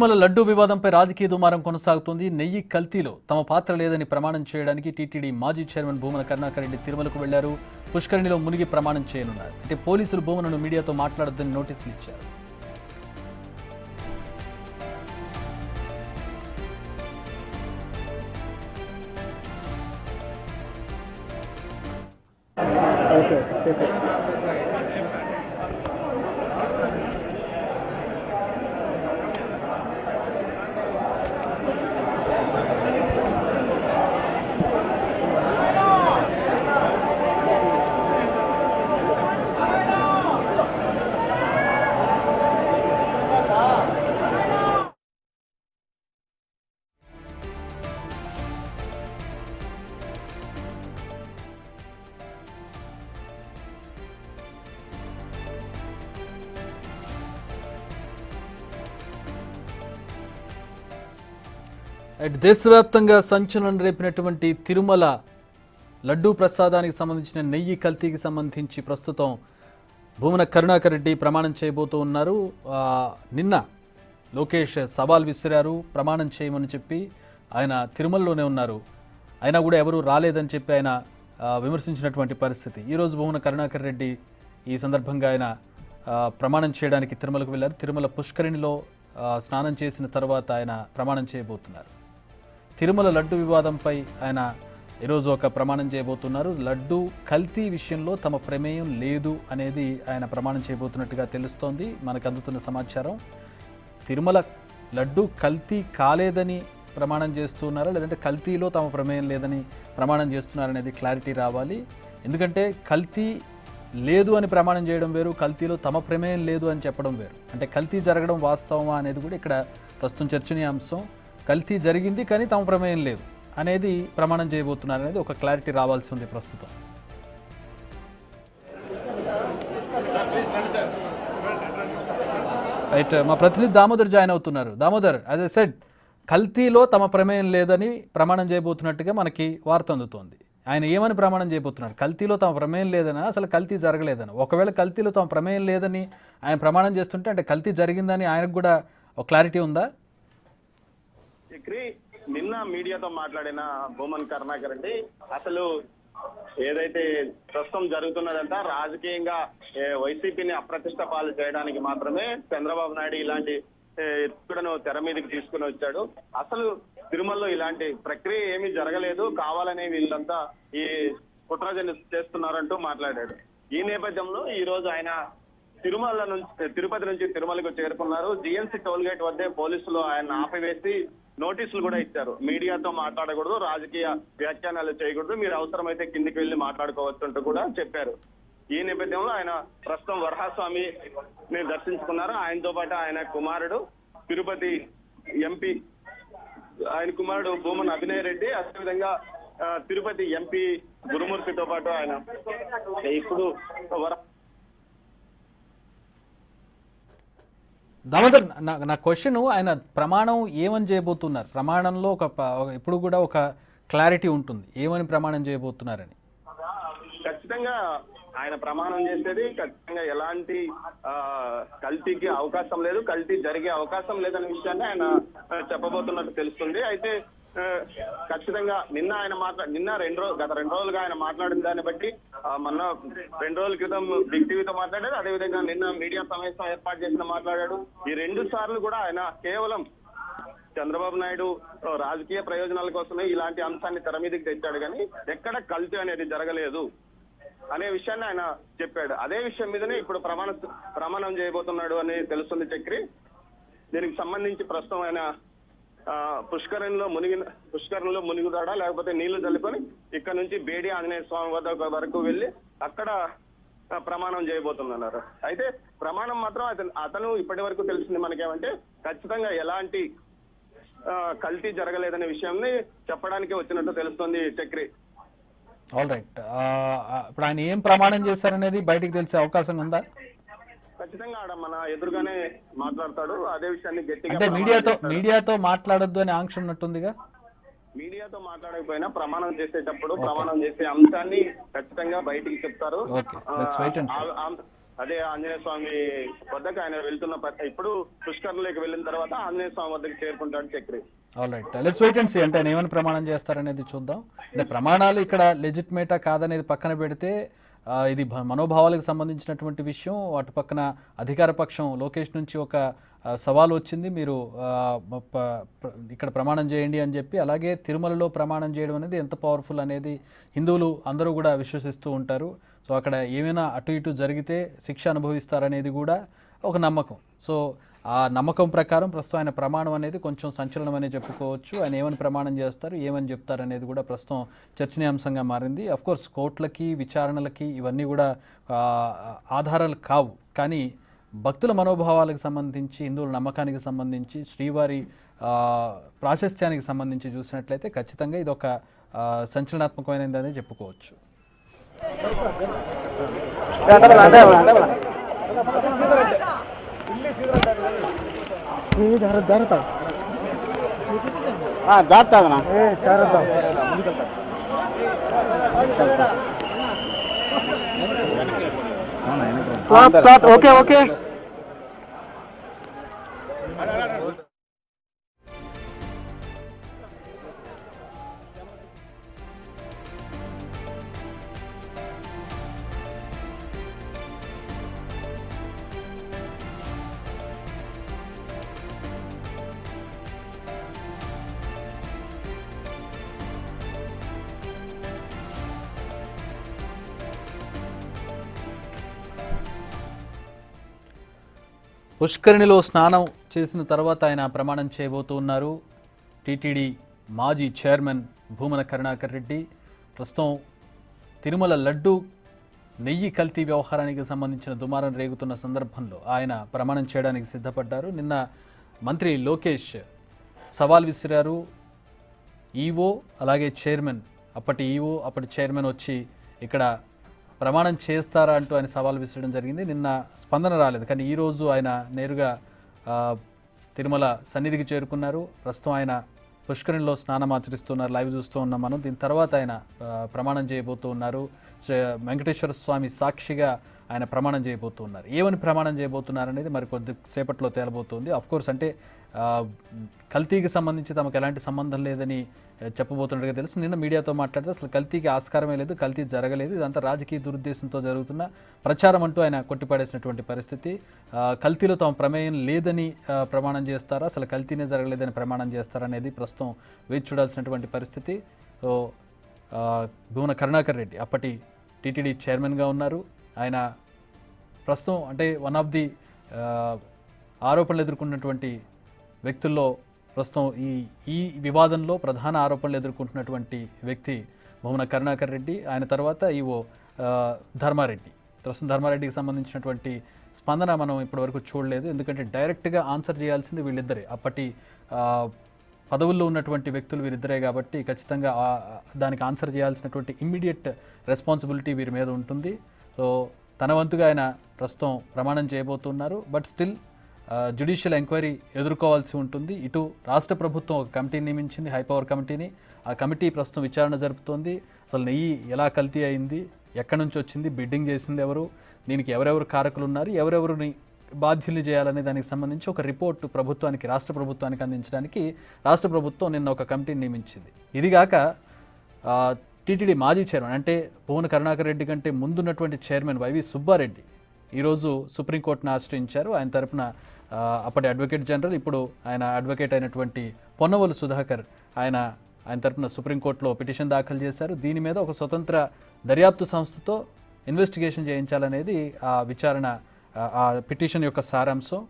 తిరుమల లడ్డూ వివాదంపై రాజకీయ దుమారం కొనసాగుతోంది. నెయ్యి కల్తీలో తమ పాత్ర లేదని ప్రమాణం చేయడానికి టీటీడీ మాజీ చైర్మన్ భూమన కరుణాకర్ రెడ్డి తిరుమలకు వెళ్లారు. పుష్కరిణిలో మునిగి ప్రమాణం చేయనున్నారు. అయితే పోలీసులు భూమనను మీడియాతో మాట్లాడొద్దని నోటీసులు ఇచ్చారు. దేశవ్యాప్తంగా సంచలనం రేపినటువంటి తిరుమల లడ్డూ ప్రసాదానికి సంబంధించిన నెయ్యి కల్తీకి సంబంధించి ప్రస్తుతం భూమన కరుణాకర్ రెడ్డి ప్రమాణం చేయబోతూ ఉన్నారు. నిన్న లోకేష్ సవాల్ విసిరారు, ప్రమాణం చేయమని చెప్పి. ఆయన తిరుమలలోనే ఉన్నారు, అయినా కూడా ఎవరూ రాలేదని చెప్పి ఆయన విమర్శించినటువంటి పరిస్థితి. ఈరోజు భూమన కరుణాకర్ రెడ్డి ఈ సందర్భంగా ఆయన ప్రమాణం చేయడానికి తిరుమలకు వెళ్ళారు. తిరుమల పుష్కరిణిలో స్నానం చేసిన తర్వాత ఆయన ప్రమాణం చేయబోతున్నారు. తిరుమల లడ్డు వివాదంపై ఆయన ఈరోజు ఒక ప్రమాణం చేయబోతున్నారు. లడ్డు కల్తీ విషయంలో తమ ప్రమేయం లేదు అనేది ఆయన ప్రమాణం చేయబోతున్నట్టుగా తెలుస్తోంది. మనకు అందుతున్న సమాచారం, తిరుమల లడ్డు కల్తీ కాలేదని ప్రమాణం చేస్తున్నారా, లేదంటే కల్తీలో తమ ప్రమేయం లేదని ప్రమాణం చేస్తున్నారనేది క్లారిటీ రావాలి. ఎందుకంటే కల్తీ లేదు అని ప్రమాణం చేయడం వేరు, కల్తీలో తమ ప్రమేయం లేదు అని చెప్పడం వేరు. అంటే కల్తీ జరగడం వాస్తవమా అనేది కూడా ఇక్కడ ప్రస్తుతం చర్చనీయాంశం. కల్తీ జరిగింది కానీ తమ ప్రమేయం లేదు అనేది ప్రమాణం చేయబోతున్నారు అనేది ఒక క్లారిటీ రావాల్సి ఉంది ప్రస్తుతం. రైట్, మా ప్రతినిధి దామోదర్ జాయిన్ అవుతున్నారు. దామోదర్, యాజ్ ఐ సెడ్, కల్తీలో తమ ప్రమేయం లేదని ప్రమాణం చేయబోతున్నట్టుగా మనకి వార్త అందుతోంది. ఆయన ఏమని ప్రమాణం చేయబోతున్నారు? కల్తీలో తమ ప్రమేయం లేదనా, అసలు కల్తీ జరగలేదని? ఒకవేళ కల్తీలో తమ ప్రమేయం లేదని ఆయన ప్రమాణం చేస్తుంటే అంటే కల్తీ జరిగిందని ఆయనకు కూడా ఒక క్లారిటీ ఉందా? నిన్న మీడియాతో మాట్లాడిన భూమన్ కరుణాకర్ రెడ్డి అసలు ఏదైతే ప్రస్తుతం జరుగుతున్నదంతా రాజకీయంగా వైసీపీని అప్రతిష్ట పాలు చేయడానికి మాత్రమే చంద్రబాబు నాయుడు ఇలాంటి ఎత్తుడను తెర మీదకి తీసుకుని వచ్చాడు. అసలు తిరుమలలో ఇలాంటి ప్రక్రియ ఏమీ జరగలేదు, కావాలనే వీళ్ళంతా ఈ కుట్రజని చేస్తున్నారంటూ మాట్లాడాడు. ఈ నేపథ్యంలో ఈ రోజు ఆయన తిరుపతి నుంచి తిరుమలకు చేరుకున్నారు. జిఎన్సీ టోల్ గేట్ వద్దే పోలీసులు ఆయన ఆపివేసి నోటీసులు కూడా ఇచ్చారు. మీడియాతో మాట్లాడకూడదు, రాజకీయ వ్యాఖ్యానాలు చేయకూడదు, మీరు అవసరమైతే కిందికి వెళ్లి మాట్లాడుకోవచ్చు అంటూ కూడా చెప్పారు. ఈ నేపథ్యంలో ఆయన ప్రస్తుతం వరహాస్వామిని దర్శించుకున్నారు. ఆయనతో పాటు ఆయన కుమారుడు తిరుపతి ఎంపీ, ఆయన కుమారుడు భూమన్ అభినయ్ రెడ్డి, అదేవిధంగా తిరుపతి ఎంపీ గురుమూర్తితో పాటు ఆయన ఇప్పుడు దామోదర్, నా క్వశ్చన్, ఆయన ప్రమాణం ఏమని చేయబోతున్నారు? ప్రమాణంలో ఇప్పుడు కూడా ఒక క్లారిటీ ఉంటుంది, ఏమని ప్రమాణం చేయబోతున్నారని. ఖచ్చితంగా ఆయన ప్రమాణం చేసేది ఖచ్చితంగా ఎలాంటి కల్తీకి అవకాశం లేదు, కల్తీ జరిగే అవకాశం లేదనే విషయాన్ని ఆయన చెప్పబోతున్నట్టు తెలుస్తుంది. అయితే ఖచ్చితంగా గత 2 రోజులుగా ఆయన మాట్లాడిన దాన్ని బట్టి, మొన్న 2 రోజుల క్రితం బిగ్ టీవీతో మాట్లాడాడు, అదేవిధంగా నిన్న మీడియా సమావేశం ఏర్పాటు చేసిన మాట్లాడాడు. ఈ 2 సార్లు కూడా ఆయన కేవలం చంద్రబాబు నాయుడు రాజకీయ ప్రయోజనాల కోసమే ఇలాంటి అంశాన్ని తెర మీదకి తెచ్చాడు, కానీ ఎక్కడ కల్తీ అనేది జరగలేదు అనే విషయాన్ని ఆయన చెప్పాడు. అదే విషయం మీదనే ఇప్పుడు ప్రమాణం చేయబోతున్నాడు అని తెలుస్తుంది చక్రి. దీనికి సంబంధించి ప్రస్తుతం ఆయన పుష్కరంలో మునిగుతాడా, లేకపోతే నీళ్లు చల్లుకొని ఇక్కడ నుంచి బేడి ఆంజనేయ స్వామి వరకు వెళ్ళి అక్కడ ప్రమాణం చేయబోతున్నారు. అయితే ప్రమాణం మాత్రం అతను ఇప్పటి వరకు తెలిసింది మనకేమంటే ఖచ్చితంగా ఎలాంటి కల్తీ జరగలేదనే విషయాన్ని చెప్పడానికి వచ్చినట్టు తెలుస్తుంది చక్రి. ఆల్ రైట్, ఇప్పుడు ఆయన ఏం ప్రమాణం చేశారనేది బయటికి తెలిసే అవకాశం ఉందా? ఖచ్చితంగా ఆడ మన ఎదురుగానే మాట్లాడతాడు. అదే విషయాన్ని గట్టిగా, అంటే మీడియాతో మాట్లాడొద్దు అని ఆంక్ష ఉన్నట్టుందిగా. మీడియాతో మాట్లాడకపోయినా ప్రమాణం చేసేటప్పుడు ప్రమాణం చేసే అంశాన్ని ఖచ్చితంగా బయటికి చెప్తారు. అదే ఆంజనేయ స్వామి వద్దకు ఆయన వెళ్తున్న ఇప్పుడు పుష్కరంలోకి వెళ్ళిన తర్వాత ఆంజనేయ స్వామి వద్దకు చేరుకుంటాడు Chakri. All right, let's wait and see. అంటే ఆయన ఏమైనా ప్రమాణం చేస్తారనేది చూద్దాం. అంటే ప్రమాణాలు ఇక్కడ లెజిట్మేటా కాదనేది పక్కన పెడితే ఇది మనోభావాలకు సంబంధించినటువంటి విషయం. అటు పక్కన అధికార పక్షం లోకేష్ నుంచి ఒక సవాల్ వచ్చింది, మీరు ఇక్కడ ప్రమాణం చేయండి అని చెప్పి. అలాగే తిరుమలలో ప్రమాణం చేయడం అనేది ఎంత పవర్ఫుల్ అనేది హిందువులు అందరూ కూడా విశ్వసిస్తూ ఉంటారు. సో అక్కడ ఏమైనా అటు ఇటు జరిగితే శిక్ష అనుభవిస్తారనేది కూడా ఒక నమ్మకం. సో ఆ నమ్మకం ప్రకారం ప్రస్తుతం ఆయన ప్రమాణం అనేది కొంచెం సంచలనం అనే చెప్పుకోవచ్చు. ఆయన ఏమని ప్రమాణం చేస్తారు, ఏమని చెప్తారు అనేది కూడా ప్రస్తుతం చర్చనీయాంశంగా మారింది. అఫ్కోర్స్ కోర్టులకి విచారణలకి ఇవన్నీ కూడా ఆధారాలు కావు, కానీ భక్తుల మనోభావాలకు సంబంధించి, హిందువుల నమ్మకానికి సంబంధించి, శ్రీవారి ప్రాశస్త్యానికి సంబంధించి చూసినట్లయితే ఖచ్చితంగా ఇది ఒక సంచలనాత్మకమైనదని చెప్పుకోవచ్చు. Okay okay. పుష్కరిణిలో స్నానం చేసిన తర్వాత ఆయన ప్రమాణం చేయబోతూ ఉన్నారు. టీటీడీ మాజీ చైర్మన్ భూమన కరుణాకర్ రెడ్డి ప్రస్తుతం తిరుమల లడ్డు నెయ్యి కల్తీ వ్యవహారానికి సంబంధించిన దుమారం రేగుతున్న సందర్భంలో ఆయన ప్రమాణం చేయడానికి సిద్ధపడ్డారు. నిన్న మంత్రి లోకేష్ సవాల్ విసిరారు. ఈవో అలాగే చైర్మన్, అప్పటి ఈవో అప్పటి చైర్మన్ వచ్చి ఇక్కడ ప్రమాణం చేస్తారా అంటూ ఆయన సవాల్ విసరడం జరిగింది. నిన్న స్పందన రాలేదు, కానీ ఈరోజు ఆయన నేరుగా తిరుమల సన్నిధికి చేరుకున్నారు. ప్రస్తుతం ఆయన పుష్కరిణిలో స్నానం ఆచరిస్తున్నారు, లైవ్ చూస్తూ ఉన్నాం మనం. దీని తర్వాత ఆయన ప్రమాణం చేయబోతూ ఉన్నారు. వెంకటేశ్వర స్వామి సాక్షిగా ఆయన ప్రమాణం చేయబోతూ ఉన్నారు. ఏమని ప్రమాణం చేయబోతున్నారు అనేది మరి కొద్ది సేపట్లో తేలబోతుంది. కోర్స్ అంటే కల్తీకి సంబంధించి తమకు ఎలాంటి సంబంధం లేదని చెప్పబోతున్నట్టుగా తెలుసు. నిన్న మీడియాతో మాట్లాడితే అసలు కల్తీకి ఆస్కారమే లేదు, కల్తీ జరగలేదు, ఇదంతా రాజకీయ దురుద్దేశంతో జరుగుతున్న ప్రచారం అంటూ ఆయన కొట్టిపడేసినటువంటి పరిస్థితి. కల్తీలో తమ ప్రమేయం లేదని ప్రమాణం చేస్తారా, అసలు కల్తీనే జరగలేదని ప్రమాణం చేస్తారా అనేది ప్రస్తుతం వేచి చూడాల్సినటువంటి పరిస్థితి. సో భూమన కరుణాకర్ రెడ్డి అప్పటి టీటీడీ చైర్మన్గా ఉన్నారు. ఆయన ప్రస్తుతం అంటే వన్ ఆఫ్ ది ఆరోపణలు ఎదుర్కొన్నటువంటి వ్యక్తుల్లో ప్రస్తుతం ఈ వివాదంలో ప్రధాన ఆరోపణలు ఎదుర్కొంటున్నటువంటి వ్యక్తి భూమన కరుణాకర్ రెడ్డి. ఆయన తర్వాత ఈవో ధర్మారెడ్డి. ప్రస్తుతం ధర్మారెడ్డికి సంబంధించినటువంటి స్పందన మనం ఇప్పటివరకు చూడలేదు, ఎందుకంటే డైరెక్ట్గా ఆన్సర్ చేయాల్సింది వీళ్ళిద్దరే, అప్పటి పదవుల్లో ఉన్నటువంటి వ్యక్తులు వీరిద్దరే కాబట్టి ఖచ్చితంగా దానికి ఆన్సర్ చేయాల్సినటువంటి ఇమ్మీడియట్ రెస్పాన్సిబిలిటీ వీరి మీద ఉంటుంది. సో తన వంతుగా ఆయన ప్రస్తుతం ప్రమాణం చేయబోతున్నారు. బట్ స్టిల్ జ్యుడిషియల్ ఎంక్వైరీ ఎదుర్కోవాల్సి ఉంటుంది. ఇటు రాష్ట్ర ప్రభుత్వం ఒక కమిటీని నియమించింది, హైపవర్ కమిటీని. ఆ కమిటీ ప్రస్తుతం విచారణ జరుపుతోంది. అసలు నెయ్యి ఎలా కల్తీ అయింది, ఎక్కడి నుంచి వచ్చింది, బిడ్డింగ్ చేసింది ఎవరు, దీనికి ఎవరెవరు కారకులు ఉన్నారు, ఎవరెవరిని బాధ్యులు చేయాలనే దానికి సంబంధించి ఒక రిపోర్టు ప్రభుత్వానికి, రాష్ట్ర ప్రభుత్వానికి అందించడానికి రాష్ట్ర ప్రభుత్వం నిన్న ఒక కమిటీని నియమించింది. ఇదిగాక టీటీడీ మాజీ చైర్మన్ అంటే భూమన కరుణాకర్ రెడ్డి కంటే ముందున్నటువంటి చైర్మన్ వైవి సుబ్బారెడ్డి ఈరోజు సుప్రీంకోర్టును ఆశ్రయించారు. ఆయన తరపున అప్పటి అడ్వకేట్ జనరల్, ఇప్పుడు ఆయన అడ్వకేట్ అయినటువంటి పొన్నవోలు సుధాకర్ ఆయన తరపున సుప్రీంకోర్టులో పిటిషన్ దాఖలు చేశారు. దీని మీద ఒక స్వతంత్ర దర్యాప్తు సంస్థతో ఇన్వెస్టిగేషన్ చేయించాలనేది ఆ విచారణ, ఆ పిటిషన్ యొక్క సారాంశం.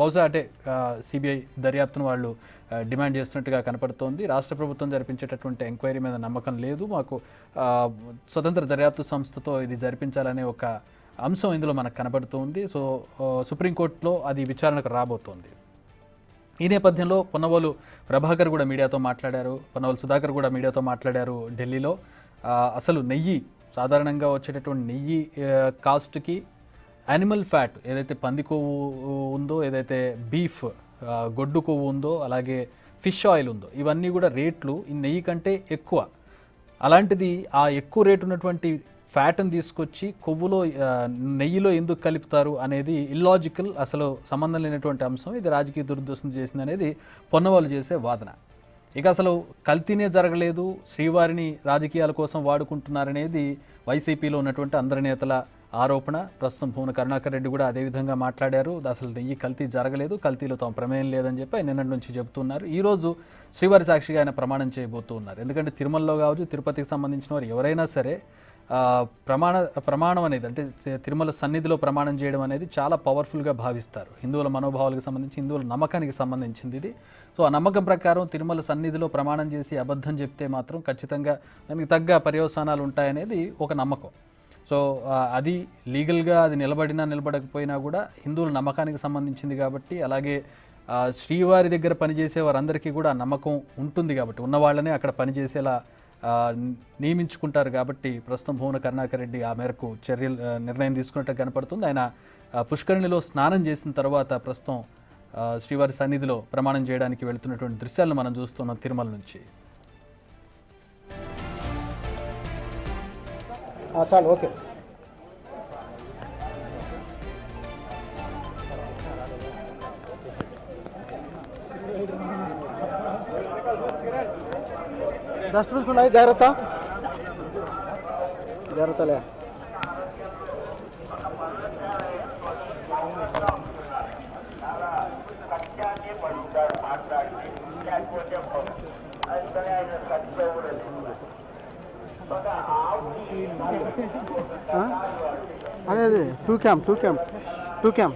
బహుశా అంటే సిబిఐ దర్యాప్తును వాళ్ళు డిమాండ్ చేస్తున్నట్టుగా కనపడుతోంది. రాష్ట్ర ప్రభుత్వం జరిపించేటటువంటి ఎంక్వైరీ మీద నమ్మకం లేదు, మాకు స్వతంత్ర దర్యాప్తు సంస్థతో ఇది జరిపించాలనే ఒక అంశం ఇందులో మనకు కనబడుతుంది. సో సుప్రీంకోర్టులో అది విచారణకు రాబోతోంది. ఈ నేపథ్యంలో పొన్నవోలు ప్రభాకర్ కూడా మీడియాతో మాట్లాడారు, పొన్నవోలు సుధాకర్ కూడా మీడియాతో మాట్లాడారు ఢిల్లీలో. అసలు నెయ్యి, సాధారణంగా వచ్చేటటువంటి నెయ్యి కాస్ట్కి యానిమల్ ఫ్యాట్ ఏదైతే పంది కొవ్వు ఉందో, ఏదైతే బీఫ్ గొడ్డు కొవ్వు ఉందో, అలాగే ఫిష్ ఆయిల్ ఉందో, ఇవన్నీ కూడా రేట్లు ఈ నెయ్యి కంటే ఎక్కువ. అలాంటిది ఆ ఎక్కువ రేటు ఉన్నటువంటి ఫ్యాట్ని తీసుకొచ్చి కొవ్వులో నెయ్యిలో ఎందుకు కలుపుతారు అనేది ఇల్లాజికల్, అసలు సంబంధం లేనటువంటి అంశం. ఇది రాజకీయ దురుద్దేశం చేసింది అనేది పొన్నవాళ్ళు చేసే వాదన. ఇక అసలు కల్తీనే జరగలేదు, శ్రీవారిని రాజకీయాల కోసం వాడుకుంటున్నారనేది వైసీపీలో ఉన్నటువంటి అందరి నేతల ఆరోపణ. ప్రస్తుతం భూమన కరుణాకర్ రెడ్డి కూడా అదేవిధంగా మాట్లాడారు. అసలు నెయ్యి కల్తీ జరగలేదు, కల్తీలో తమ ప్రమేయం లేదని చెప్పి ఆయన నిన్నటి నుంచి చెబుతున్నారు. ఈరోజు శ్రీవారి సాక్షిగా ఆయన ప్రమాణం చేయబోతూ ఉన్నారు. ఎందుకంటే తిరుమలలో కావచ్చు, తిరుపతికి సంబంధించిన వారు ఎవరైనా సరే ప్రమాణం అనేది, అంటే తిరుమల సన్నిధిలో ప్రమాణం చేయడం అనేది చాలా పవర్ఫుల్గా భావిస్తారు. హిందువుల మనోభావాలకు సంబంధించి, హిందువుల నమ్మకానికి సంబంధించింది ఇది. సో ఆ నమ్మకం ప్రకారం తిరుమల సన్నిధిలో ప్రమాణం చేసి అబద్ధం చెప్తే మాత్రం ఖచ్చితంగా దానికి తగ్గ పర్యవసానాలు ఉంటాయనేది ఒక నమ్మకం. సో అది లీగల్గా అది నిలబడినా నిలబడకపోయినా కూడా హిందువుల నమ్మకానికి సంబంధించింది కాబట్టి, అలాగే శ్రీవారి దగ్గర పనిచేసే వారందరికీ కూడా నమ్మకం ఉంటుంది కాబట్టి, ఉన్న వాళ్ళనే అక్కడ పనిచేసేలా నియమించుకుంటారు కాబట్టి ప్రస్తుతం భూమన కరుణాకర్ రెడ్డి ఆ మేరకు నిర్ణయం తీసుకున్నట్టు కనపడుతుంది. ఆయన పుష్కరిణిలో స్నానం చేసిన తర్వాత ప్రస్తుతం శ్రీవారి సన్నిధిలో ప్రమాణం చేయడానికి వెళుతున్నటువంటి దృశ్యాలను మనం చూస్తున్నాం తిరుమల నుంచి. చాలు ఓకే. డస్ట్బిన్స్ ఉన్నాయి, జాగ్రత్త జాగ్రత్తలే. అదే అదే టూ క్యామ్